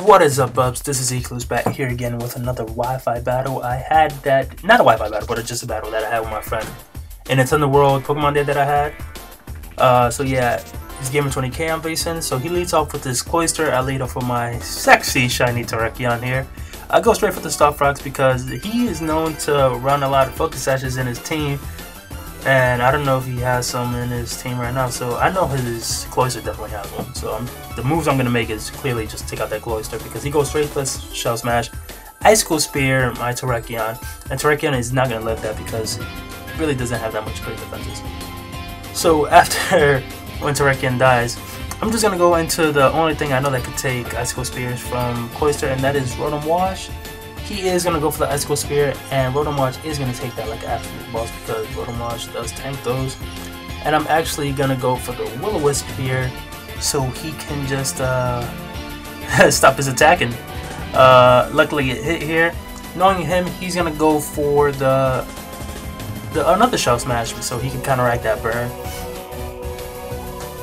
What is up, bubs? This is EclipseBat here again with another Wi-Fi battle. I had that, not a Wi-Fi battle, but just a battle that I had with my friend. And it's in the world Pokemon Day that I had. So yeah, it's Gamer20k I'm facing. So he leads off with this Cloyster. I lead off with my sexy shiny Terrakion here. I go straight for the Star Fox because he is known to run a lot of focus sashes in his team. And I don't know if he has some in his team right now, so I know his Cloyster definitely has one. So the moves I'm going to make is clearly just take out that Cloyster because he goes straight for Shell Smash, Icicle Spear, my Terrakion, and Terrakion is not going to live that because it really doesn't have that much great defenses. So after when Terrakion dies, I'm just going to go into the only thing I know that could take Icicle Spears from Cloyster, and that is Rotom Wash. He is going to go for the Icicle Spear, and Rotom Wash is going to take that like an absolute boss because Rotom Wash does tank those. And I'm actually going to go for the Will-O-Wisp here so he can just stop his attacking. Luckily it hit here. Knowing him, he's going to go for the another Shell Smash so he can counteract that burn.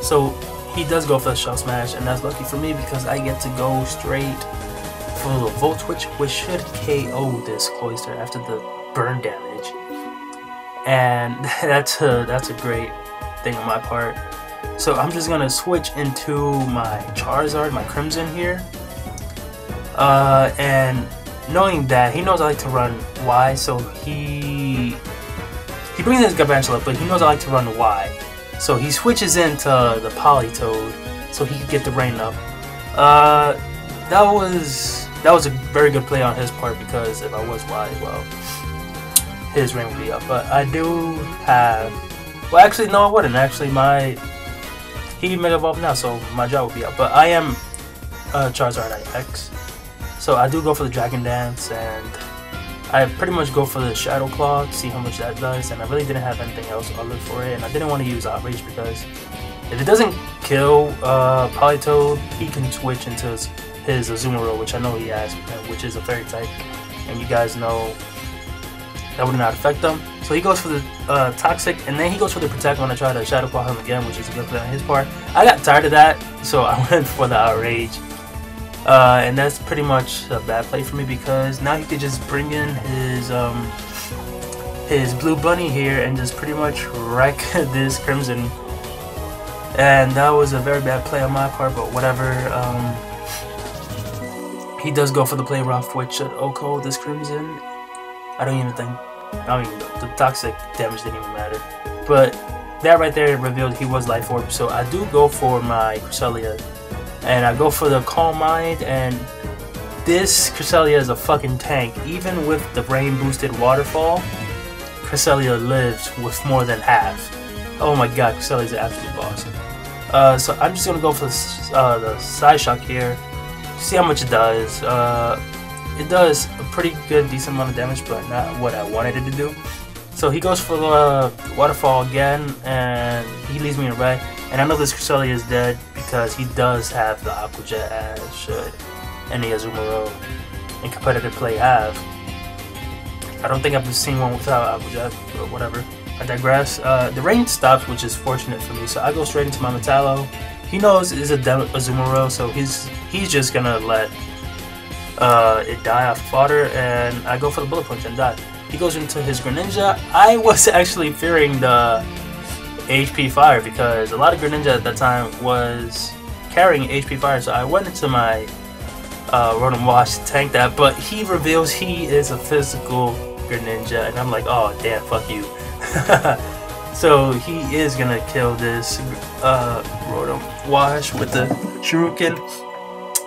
So he does go for the Shell Smash, and that's lucky for me because I get to go straight for the Volt Switch, which should KO this Cloyster after the burn damage, and that's a great thing on my part. So I'm just gonna switch into my Charizard, my Crimson here, and knowing that he knows I like to run Y, so he brings in his Gargantuar, but he knows I like to run Y, so he switches into the Politoed so he can get the rain up. That was a very good play on his part because if I was Y, well, his rain would be up. But I do have, well, actually no, I wouldn't. Actually, he Mega Evolved now, so my jaw would be up. But I am Charizard X, so I do go for the Dragon Dance, and I pretty much go for the Shadow Claw to see how much that does. And I really didn't have anything else other for it, and I didn't want to use Outrage because if it doesn't kill Politoed, he can switch into his Azumarill, which I know he has, which is a fairy type, and you guys know that would not affect them. So he goes for the Toxic, and then he goes for the Protect when I try to Shadow Claw him again, which is a good play on his part. I got tired of that, so I went for the Outrage, and that's pretty much a bad play for me because now he could just bring in his Blue Bunny here and just pretty much wreck this Crimson, and that was a very bad play on my part, but whatever. He does go for the play rough, which should OHKO this Crimson. I mean, the Toxic damage didn't even matter. But that right there revealed he was Life Orb. So I do go for my Cresselia. And I go for the Calm Mind. And this Cresselia is a fucking tank. Even with the rain boosted waterfall, Cresselia lives with more than half. Oh my god, Cresselia is an absolute boss. So I'm just going to go for the Side Shock here. See how much it does. It does a pretty good, decent amount of damage, but not what I wanted it to do. So he goes for the Waterfall again, and he leaves me in red. And I know this Cresselia is dead because he does have the Aqua Jet, as should any Azumarill in competitive play have. I don't think I've seen one without Aqua Jet, but whatever. I digress. The rain stops, which is fortunate for me, so I go straight into my Metallo. He knows it's a Azumarill, so he's just gonna let it die off fodder, and I go for the Bullet Punch and die. He goes into his Greninja. I was actually fearing the HP Fire because a lot of Greninja at that time was carrying HP Fire, so I went into my Rotom Wash to tank that, but he reveals he is a physical Greninja, and I'm like, oh damn, fuck you. So he is gonna kill this Rotom Wash with the Shuriken.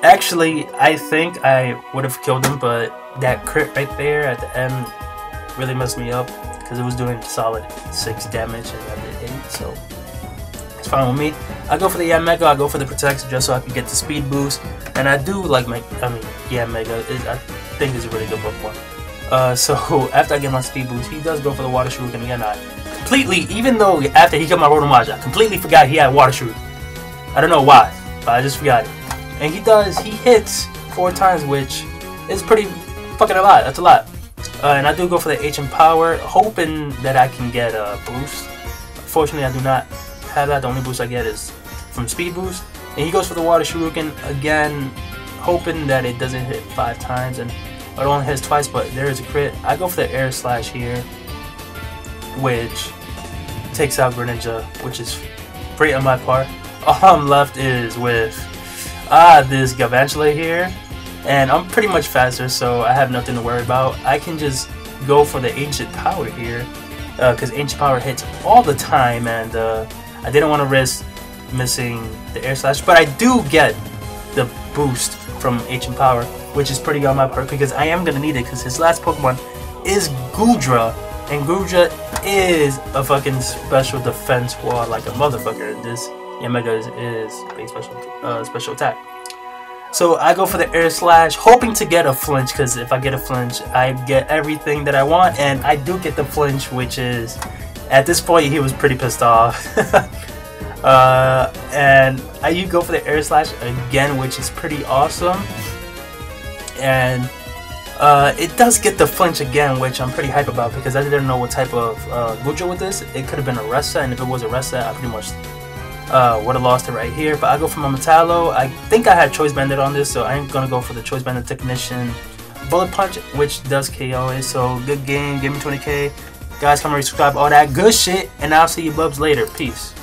Actually, I think I would have killed him, but that crit right there at the end really messed me up because it was doing solid 6 damage and I did 8, so it's fine with me. I go for the Mega, I go for the Protect just so I can get the speed boost, and I do like Mega I think is a really good Pokemon. So after I get my speed boost, he does go for the Water Shuriken again. I completely, even though after he killed my Rotom Wash, I completely forgot he had Water Shuriken. I don't know why, but I just forgot it. And he hits 4 times, which is pretty fucking a lot. That's a lot. And I do go for the H and Power, hoping that I can get a boost. Fortunately, I do not have that. The only boost I get is from Speed Boost. And he goes for the Water Shuriken again, hoping that it doesn't hit 5 times, and it only hits twice, but there is a crit. I go for the air slash here, which takes out Greninja, which is great on my part. All I'm left is with this Galvantula here, and I'm pretty much faster, so I have nothing to worry about. I can just go for the Ancient Power here, because Ancient Power hits all the time, and I didn't want to risk missing the air slash, but I do get the boost from Ancient Power, which is pretty good on my part because I am gonna need it, because his last Pokemon is Goodra, and Goodra is a fucking special defense wall like a motherfucker. This Mega is a special attack. So I go for the air slash, hoping to get a flinch, because if I get a flinch, I get everything that I want, and I do get the flinch, which is, at this point, he was pretty pissed off. And you go for the air slash again, which is pretty awesome, and it does get the flinch again, which I'm pretty hype about because I didn't know what type of Goodra with this. It could have been a rest set, and if it was a rest set, I pretty much would have lost it right here. But I go for my Metallo. I think I had Choice Banded on this, so I ain't gonna go for the Choice Banded Technician Bullet Punch, which does KO it. So good game, Gamer20k. Guys, come and subscribe, all that good shit, and I'll see you bubs later. Peace.